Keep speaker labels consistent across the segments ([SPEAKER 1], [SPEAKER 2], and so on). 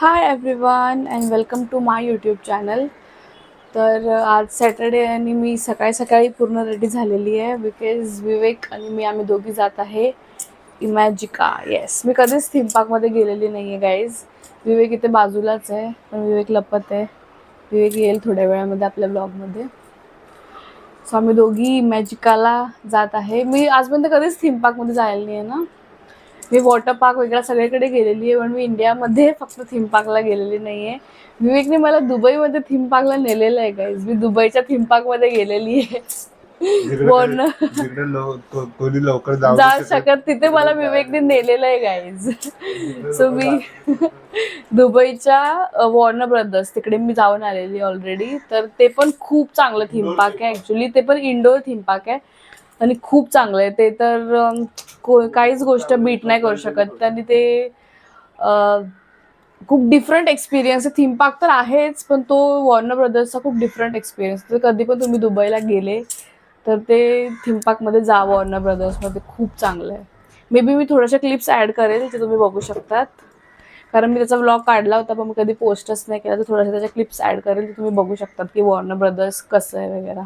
[SPEAKER 1] High everyone and welcome to my YouTube channel. तर आज Saturday आणि मी सकाळी सकाळी पूर्ण रेडी झालेली आहे बिकॉज विवेक आणि मी आम्ही दोघी जात आहे इमॅजिका. येस, मी कधीच थीम पार्कमध्ये गेलेली नाही आहे गाईज. विवेक इथे बाजूलाच आहे पण विवेक लपत आहे. विवेक येईल थोड्या वेळामध्ये आपल्या ब्लॉगमध्ये. सो आम्ही दोघी इमॅजिकाला जात आहे. मी आजपर्यंत कधीच थीम पार्कमध्ये जायला नाही आहे ना. मी वॉटर पार्क वगैरे सगळीकडे गेलेली आहे पण मी इंडियामध्ये फक्त थीम पार्कला गेलेली नाही आहे. विवेकने मला दुबईमध्ये थीम पार्कला नेलेलं आहे गाईज. मी दुबईच्या थीम पार्कमध्ये गेलेली आहे.
[SPEAKER 2] कोणी लवकर
[SPEAKER 1] जाऊ शकत तिथे मला विवेकने नेलेलं आहे गाईज. सो मी दुबईच्या वॉर्नर ब्रदर्स तिकडे मी जाऊन आलेली ऑलरेडी. तर ते पण खूप चांगलं थीम पार्क आहे ॲक्च्युली. ते पण इंडोर थीम पार्क आहे आणि खूप चांगलं आहे ते. तर काहीच गोष्ट बीट नाही करू शकत. आणि ते खूप डिफरंट एक्सपिरियन्स आहे. थीम पार्क तर आहेच पण तो वॉर्नर ब्रदर्सचा खूप डिफरंट एक्सपिरियन्स. तर कधी पण तुम्ही दुबईला गेले तर ते थीम पार्कमध्ये जा. वॉर्नर ब्रदर्समध्ये खूप चांगलं आहे. मे बी मी थोड्याशा क्लिप्स ॲड करेल ते तुम्ही बघू शकतात. कारण मी त्याचा व्लॉग काढला होता पण मी कधी पोस्टच नाही केला. तर थोड्याशा त्याच्या क्लिप्स ॲड करेल ते तुम्ही बघू शकतात की वॉर्नर ब्रदर्स कसं आहे वगैरे.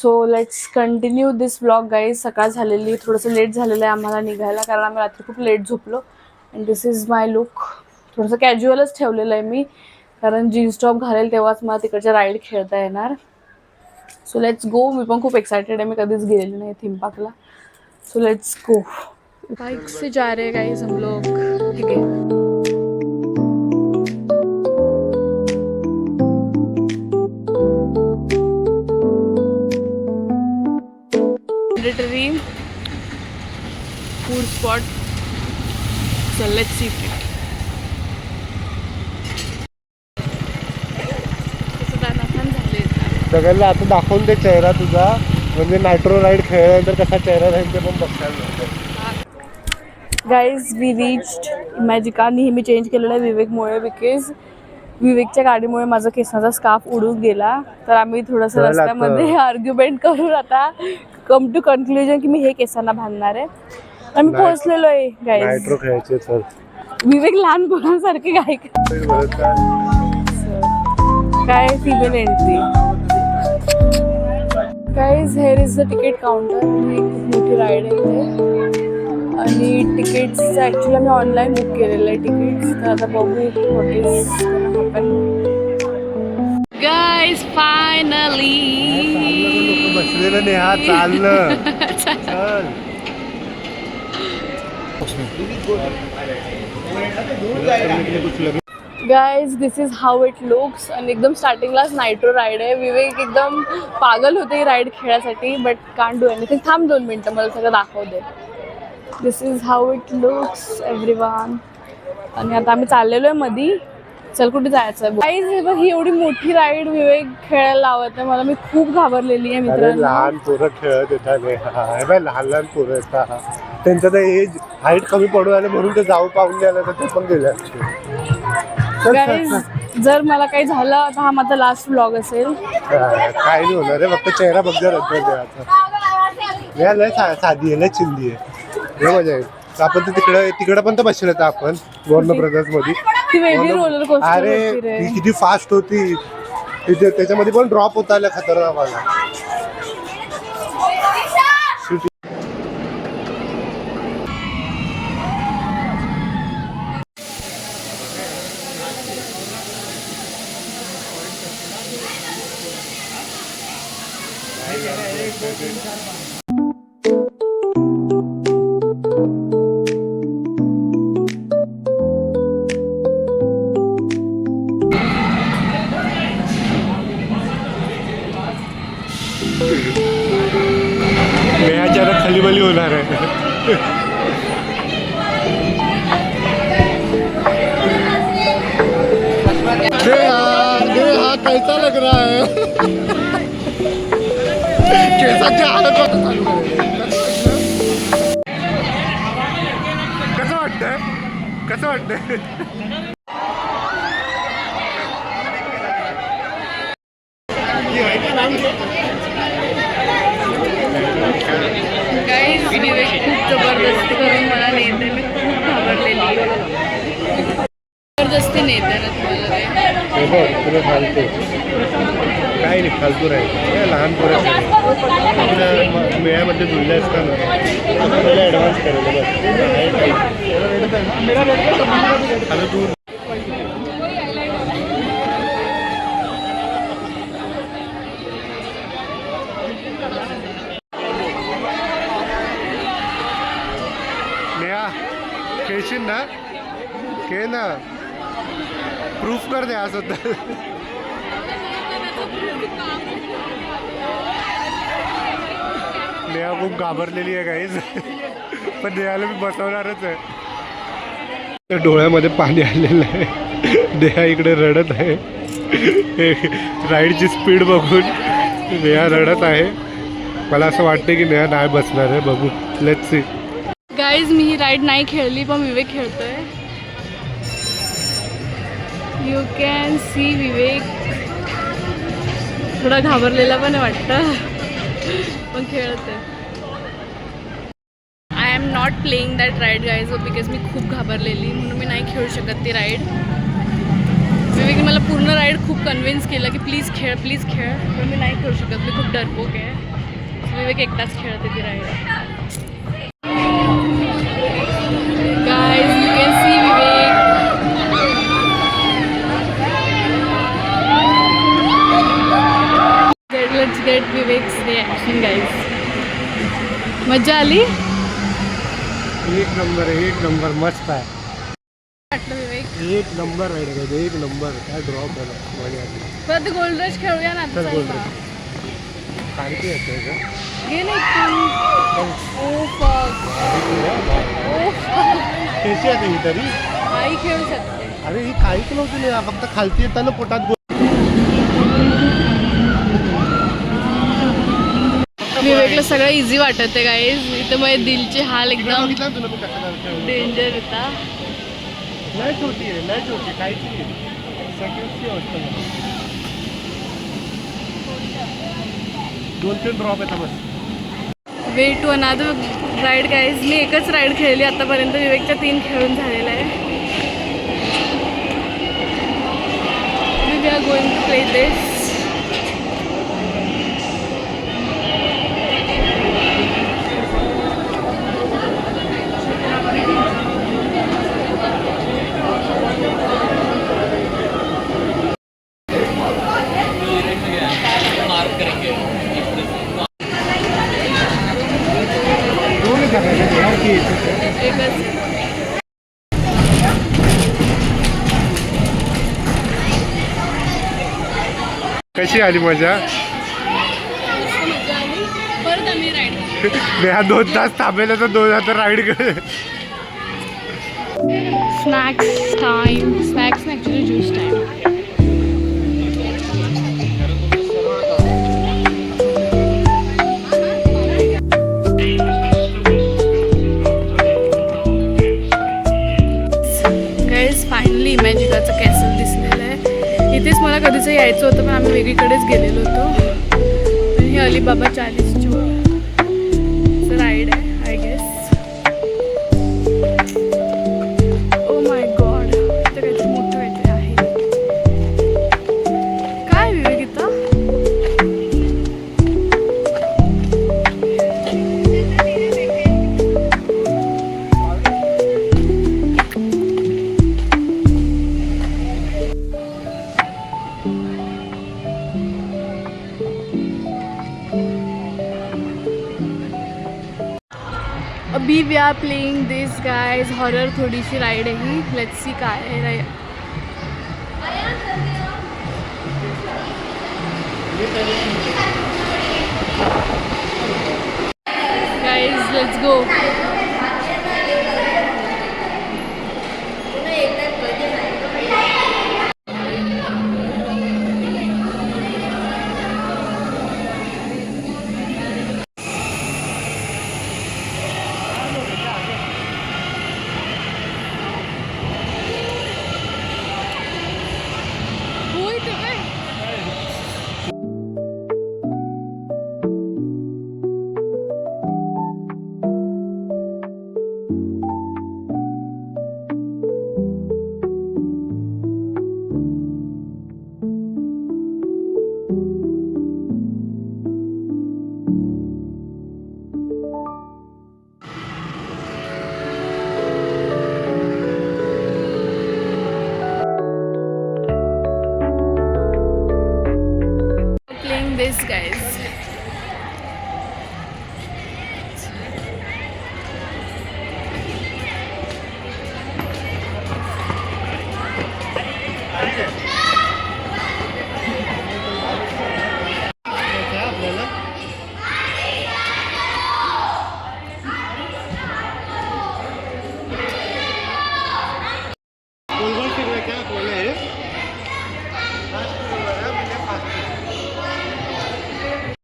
[SPEAKER 1] So let's continue this vlog guys. सकाळ झालेली, थोडंसं लेट झालेलं आहे आम्हाला निघायला कारण आम्ही रात्री खूप लेट झोपलो. And this is my look. थोडंसं कॅज्युअलच ठेवलेलं आहे मी कारण जीन्स टॉप घालेल तेव्हाच मला तिकडच्या राईड खेळता येणार. So let's go. मी पण खूप एक्सायटेड आहे. मी कधीच गेलेली नाही थीम पार्कला. So let's go. बाइक से जा रहे गाइस हम लोग. ठीक है. Mandatory food spot. So let's see it.
[SPEAKER 2] सगळ्यांना आता दाखवून दे चेहरा तुझा. म्हणजे नायट्रो राईड खेळल्यानंतर कसा चेहरा राहील ते पण बघायला.
[SPEAKER 1] Guys we reached Imagica. नेहमी चेंज केलेला आहे विवेकमुळे बिकॉज विवेकच्या गाडीमुळे माझा केसाचा स्कार्फ उडून गेला. तर आम्ही थोडंसं रस्त्यामध्ये आर्ग्युमेंट करून आता कम टू कन्क्लुजन की मी हे केसांना बांधणार आहे. आम्ही पोहोचलेलो आहे गाईज.
[SPEAKER 2] नायट्रो खेळायचे सर.
[SPEAKER 1] विवेक लहान मुलांसारखे काय female entry. Guys hair is the ticket counter. खूप मोठी राईड आहे इथे आणि तिकीट्सचं ॲक्च्युली आम्ही ऑनलाईन बुक केलेलं आहे तिकीट्स. तर आता बघू what is happen. Guys finally
[SPEAKER 2] बसलेलं नाही हा चाललं. चल.
[SPEAKER 1] Guys this is how it looks. आणि एकदम स्टार्टिंगलाच नायट्रो राईड आहे. विवेक एकदम पागल होते ही राईड खेळायसाठी बट कांट डू एनिथिंग. थांब 2 मिनटं मला सगळं दाखव दे. This is how it looks everyone. आणि आता आम्ही चाललेलो आहे मधी. चल कुठे जायचं गाईज. हे बघ ही एवढी मोठी राईड विवेक खेळायला लावत आहे मला. मी खूप घाबरलेली आहे मित्रांनो.
[SPEAKER 2] लहान पोरं खेळत येतात. लहान लहान पोरं येतात. त्यांचं तर एज हाईट कमी पडू आलं म्हणून ते जाऊ पाहून द्यायला तर ते पण गेले असते.
[SPEAKER 1] गाईज जर मला काही झालं तर हा माझा लास्ट व्लॉग असेल.
[SPEAKER 2] काय नाही होणार आहे. फक्त चेहरा बघ जर लय साधी आहे लय चिंदी आहे. लय मजा येईल. आपण तिकडे पण तर बसलो होतो आपण वॉर्नर ब्रदर्स मध्ये. अरे ती किती फास्ट होती. त्याच्यामध्ये पण ड्रॉप होता आला खतरनाक वाला. मी अचानक खालीबली होणार आहे. हा कैसा लग रहा है? केसाची हालत चालू कसं वाटतंय? कसं वाटतंय?
[SPEAKER 1] गाईज विवेक खूप जबरदस्ती करून मला नेते. मी खूप घाबरलेली. जबरदस्ती नेते ना तुम्हाला
[SPEAKER 2] तुला फालतू काय नाही, फालतू राहील. लहान पोरं मेळ्यामध्ये जुळले असताना पहिला ॲडव्हान्स करायला आता तू नेहा खेळशील ना? खेळ ना, प्रूफ कर दे असं तर. नेहा खूप घाबरलेली आहे गाईज, पण नेहाला मी बसवणारच आहे. तर डोळ्यामध्ये पाणी आलेलं आहे. नेहा इकडे रडत आहे. राईडची स्पीड बघून नेहा रडत आहे. मला असं वाटतं की नेहा नाही बसणार आहे. बघू, let's see.
[SPEAKER 1] Guys me he ride नाही खेळली, पण विवेक खेळतोय. यू कॅन सी विवेक थोडा घाबरलेला पण वाटतं, पण खेळतोय. I am not playing that ride guys because मी खूप घाबरलेली, म्हणून मी नाही खेळू शकत ती राईड. विवेकने मला पूर्ण राईड खूप कन्व्हिन्स केलं की प्लीज खेळ, प्लीज खेळ, पण मी नाही खेळू शकत. मी खूप डरपोक आहे. विवेक एकटाच खेळते ती ride. Guys you can see Vivek. Let's get vivax reaction guys. मजा आली?
[SPEAKER 2] एक नंबर आहे, एक नंबर, मस्त आहे.
[SPEAKER 1] वाटलं विवेक?
[SPEAKER 2] एक नंबर राईड आहे, एक नंबर. काय ड्रॉप झाला.
[SPEAKER 1] परत गोल्ड रश खेळूया ना आता.
[SPEAKER 2] काढते येतं का?
[SPEAKER 1] घे ना इथून. Oh fuck.
[SPEAKER 2] कशी आहे ही तरी?
[SPEAKER 1] आई खेळू शकते.
[SPEAKER 2] अरे ही काहीच नव्हती नाही, फक्त खालती येताना पोटात
[SPEAKER 1] विवेकला सगळं इझी वाटत आहे गाईज. इथं माझे दिलचे हाल एकदम डेंजर होता.
[SPEAKER 2] नाही छोटी आहे, नाही छोटी, काहीच नाही. सेकंडची वाटतं 2-3 ड्रॉप येतात बस.
[SPEAKER 1] Way to another ride guys. मी एकच राईड खेळली आतापर्यंत. विवेकच्या 3 खेळून झालेला आहे. We are going to play this.
[SPEAKER 2] कशी आली मजा?
[SPEAKER 1] परत आम्ही राईड.
[SPEAKER 2] मी 2 तास थांबेल तर 2 आता राईड कर.
[SPEAKER 1] Snacks time. स्नॅक्स नाही, ॲक्च्युली ज्यूस टाइम. फायनली इमॅजिकाचं कॅसल दिसलेलं आहे. इथेच मला कधीच यायचं होतं, पण आम्ही वेगळीकडेच गेलेलो होतो. पण ही अलीबाबा 40 राईड आहे I guess. Oh my god, इथं काहीतरी मोठं काहीतरी आहे. काय विवेक इथं? Be we are playing this guys horror थोडीशी राईड आहे ही. लेट्स सी काय आहे. Guys let's go. Playing this guys.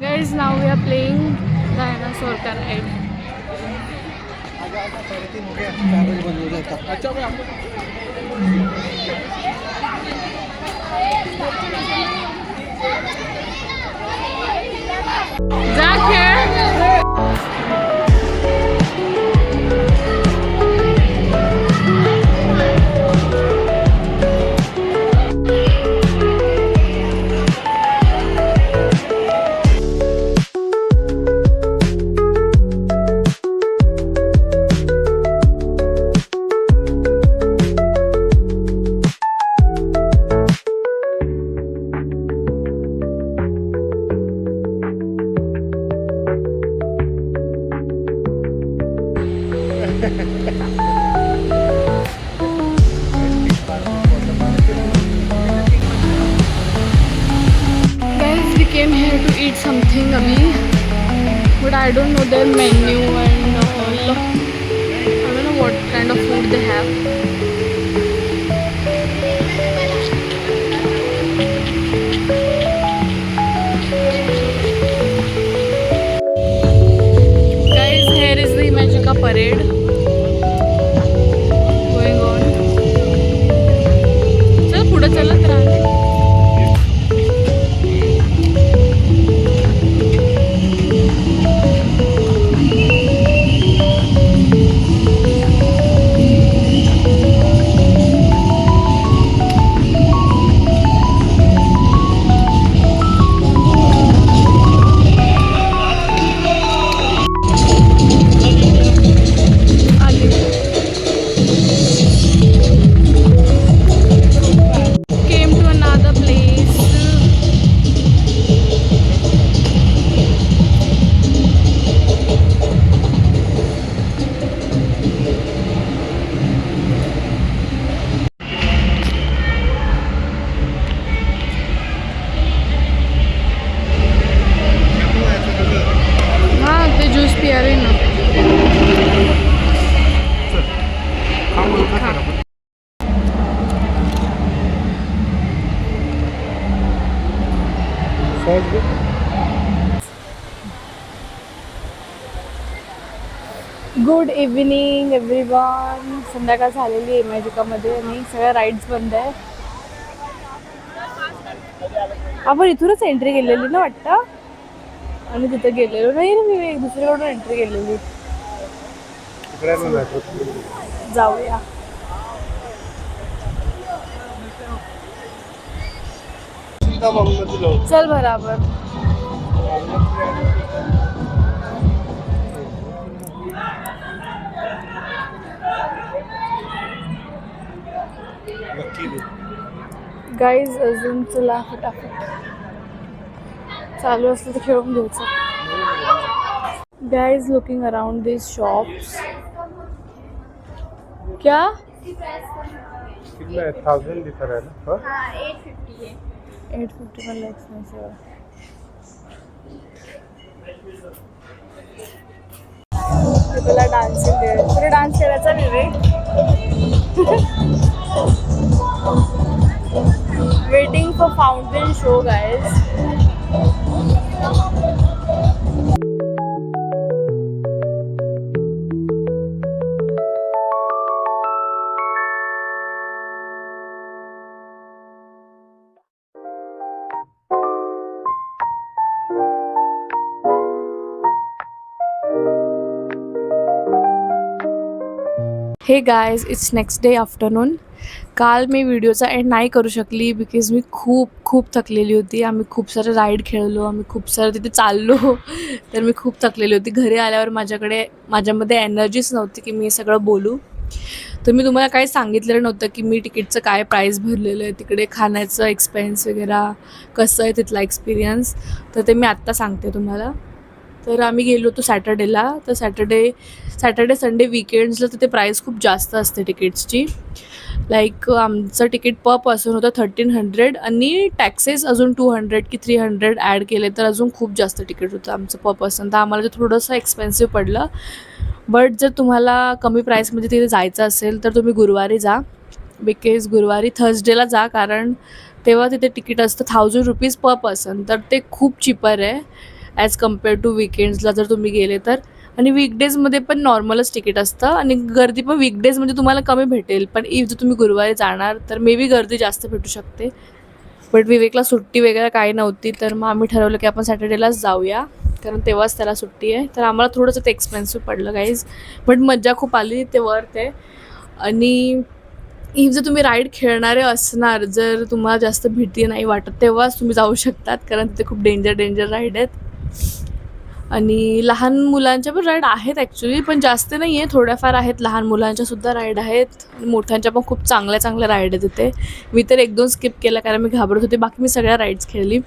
[SPEAKER 1] Guys, now we are playing dinosaur ka ride. Jack here. Guys, we came here to eat something abhi, but I don't know their menu and all. I don't know what kind of food they have. Guys, here is the Magica parade going on. चल पुढे चलत राहा. Good evening everyone. संध्याकाळ झालेली आहे मॅजिकामध्ये आणि सगळ्या rides बंद आहे. आपण इथूनच एंट्री केलेली ना वाटतं, आणि तिथे गेलेलो नाही ना, मी एक दुसरीकडून एंट्री केलेली. जाऊया. चल बराबर. गाईज अजून चला फटाफट. चालू असलं तर खेळून घ्यायचं. गाईज लुकिंग अराउंड दिस शॉप्स. क्या
[SPEAKER 2] 1000 दिखा रहा है ना? हाँ?
[SPEAKER 1] 850 पण एक्सपेन्सिव्ह आहे. तुला डान्सिंग दे, तुला डान्स करायचा Vivek. Waiting for fountain show guys. Hey guys, it's next day afternoon. काल मी व्हिडिओचा एंड नाही करू शकली बिकॉज मी खूप थकलेली होती. आम्ही खूप सारं राईड खेळलो, आम्ही खूप सारं तिथे चाललो. तर मी खूप थकलेली होती. घरी आल्यावर माझ्यामध्ये एनर्जीच नव्हती की मी हे सगळं बोलू. तर मी तुम्हाला काही सांगितलेलं नव्हतं की मी तिकीटचं काय प्राईस भरलेलं आहे, तिकडे खाण्याचं एक्सपेन्स वगैरे कसं आहे, तिथला एक्सपिरियन्स. तर ते मी आत्ता सांगते तुम्हाला. तर आम्ही गेलो होतो सॅटर्डेला. तर सॅटर्डे संडे वीकेंड्सला तिथे प्राईस खूप जास्त असते तिकीट्सची. लाईक आमचं तिकीट पर पर्सन होतं 1300 आणि टॅक्सेस अजून 200 की 300 ॲड केले तर अजून खूप जास्त तिकीट होतं आमचं पर पर्सन. तर आम्हाला ते थोडंसं एक्सपेन्सिव्ह पडलं. बट जर तुम्हाला कमी प्राईसमध्ये तिथे जायचं असेल तर तुम्ही गुरुवारी जा. बिकॉज गुरुवारी थर्सडेला जा, कारण तेव्हा तिथे तिकीट असतं 1000 रुपीज पर पर्सन. तर ते खूप चिपर आहे ॲज कम्पेअर टू वीकेंड्सला जर तुम्ही गेले तर. आणि वीकडेजमध्ये पण नॉर्मलच तिकीट असतं आणि गर्दी पण वीकडेजमध्ये तुम्हाला कमी भेटेल. पण इफ जर तुम्ही गुरुवारी जाणार तर मे बी गर्दी जास्त भेटू शकते. बट विवेकला सुट्टी वगैरे काही नव्हती, तर मग आम्ही ठरवलं की आपण सॅटर्डेलाच जाऊया, कारण तेव्हाच त्याला सुट्टी आहे. तर आम्हाला थोडंसं ते एक्सपेन्सिव्ह पडलं गाईज, बट मज्जा खूप आली, ते वर्थ आहे. आणि इफ जर तुम्ही राईड खेळणारे असणार, जर तुम्हाला जास्त भीती नाही वाटत, तेव्हाच तुम्ही जाऊ शकतात, कारण तिथे खूप डेंजर राईड आहेत. आणि लहान मुलांच्या पण राईड आहेत ॲक्च्युली, पण जास्त नाही आहे, थोड्याफार आहेत. लहान मुलांच्यासुद्धा राईड आहेत आणि मोठ्यांच्या पण खूप चांगल्या राईड आहेत तिथे. मी तर 1-2 स्किप केल्या कारण मी घाबरत होते. बाकी मी सगळ्या राईड्स खेळली.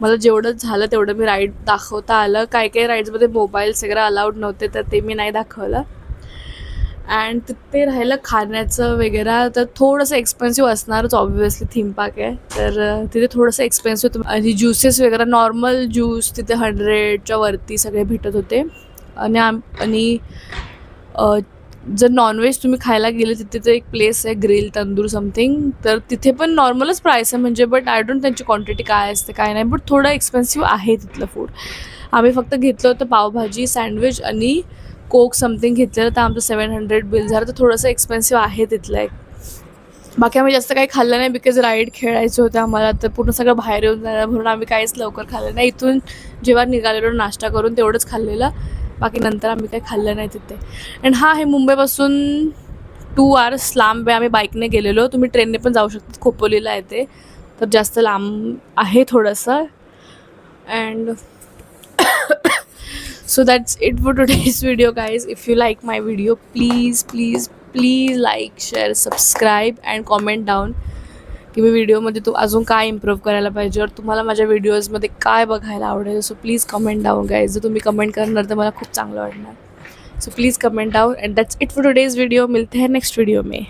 [SPEAKER 1] मला जेवढं झालं तेवढं मी राईड दाखवता आलं. काही राईड्समध्ये मोबाईल्स वगैरे अलाउड नव्हते, तर ते मी नाही दाखवलं. अँड तिथे राहिलं खाण्याचं वगैरे, तर थोडंसं एक्सपेन्सिव्ह असणारच, ऑब्व्हियसली थीम पार्क आहे तर तिथे थोडंसं एक्सपेन्सिव्ह होतं. आणि ज्युसेस वगैरे, नॉर्मल ज्यूस तिथे 100च्या वरती सगळे भेटत होते. आणि जर नॉनव्हेज तुम्ही खायला गेले तिथे एक प्लेस आहे ग्रिल तंदूर समथिंग, तर तिथे पण नॉर्मलच प्राईस आहे म्हणजे. बट आय डोंट त्यांची क्वांटिटी काय असते काय नाही, बट थोडं एक्सपेन्सिव्ह आहे तिथलं फूड. आम्ही फक्त घेतलं होतं पावभाजी, सँडविच आणि कोक समथिंग घेतलेलं, तर आमचं 700 बिल झालं. तर थोडंसं एक्सपेन्सिव्ह आहे तिथलं एक. बाकी आम्ही जास्त काही खाल्लं नाही बिकॉज राईड खेळायचं होतं आम्हाला, तर पूर्ण सगळं बाहेर येऊन जाणार म्हणून आम्ही काहीच लवकर खाल्लं नाही. इथून जेव्हा निघालेलो नाश्ता करून तेवढंच खाल्लेलं, बाकी नंतर आम्ही काही खाल्लं नाही तिथे. अँड हे मुंबईपासून 2 आवर्स लांब आहे. आम्ही बाईकने गेलेलो, तुम्ही ट्रेनने पण जाऊ शकता, खोपोलीला आहे ते, तर जास्त लांब आहे थोडंसं. And so that's it for today's video guys. If you like my video, please like, share, subscribe and comment down की मी व्हिडिओमध्ये अजून काय इम्प्रूव्ह करायला पाहिजे, और तुम्हाला माझ्या व्हिडिओजमध्ये काय बघायला आवडेल. So please comment down guys. जर तुम्ही कमेंट करणार तर मला खूप चांगलं वाटणार. So please comment down. And that's it for today's video. मिलते हैं नेक्स्ट वीडियो में.